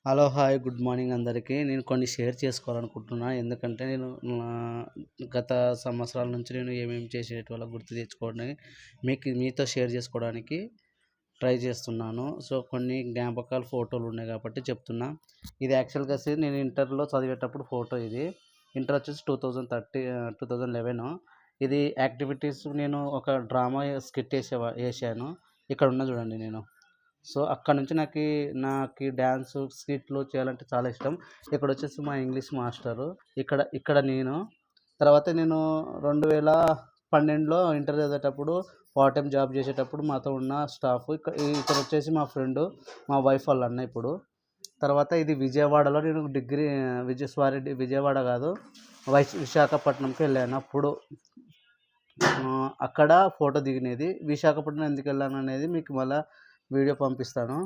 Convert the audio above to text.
Hello! Hi! Good morning అందరికీ. నేను కొన్ని షేర్ చేసుకోవాలనుకుంటున్నా. ఎందుకంటే నేను గత సంవత్సరాల నుంచి నేను ఏమేమి చేసేటివాళ్ళో గుర్తు తెచ్చుకోవడానికి మీతో షేర్ చేసుకోవడానికి ట్రై చేస్తున్నాను. సో, కొన్ని జ్ఞాపకాలు ఫోటోలున్నాయి కాబట్టి చెప్తున్నా. ఇది యాక్చువల్‌గా నేను ఇంటర్‌లో చదివేటప్పుడు ఫోటో ఇది. ఇంటర్ వచ్చేసి 2011. ఇది యాక్టివిటీస్ నేను ఒక డ్రామా స్కిట్ ఏశాను. ఇక్కడ ఉన్నా చూడండి నేను. సో, అక్కడి నుంచి నాకీ డాన్సు, స్కిట్‌లు చేయాలంటే చాలా ఇష్టం. ఇక్కడొచ్చేసి మా ఇంగ్లీష్ మాస్టరు. ఇక్కడ ఇక్కడ నేను. తర్వాత నేను 2012లో ఇంటర్ చదివేటప్పుడు పార్ట్ టైమ్ జాబ్ చేసేటప్పుడు మాతో ఉన్న స్టాఫ్ ఇతనొచ్చేసి మా ఫ్రెండు, మా వైఫ్ వాళ్ళ అన్న ఇప్పుడు. తర్వాత ఇది విజయవాడలో నేను విజయవాడ కాదు, విశాఖపట్నంకి వెళ్ళాను. అప్పుడు అక్కడ ఫోటో దిగినది. విశాఖపట్నం ఎందుకెళ్ళాననేది మీకు మళ్ళా వీడియో పంపిస్తాను.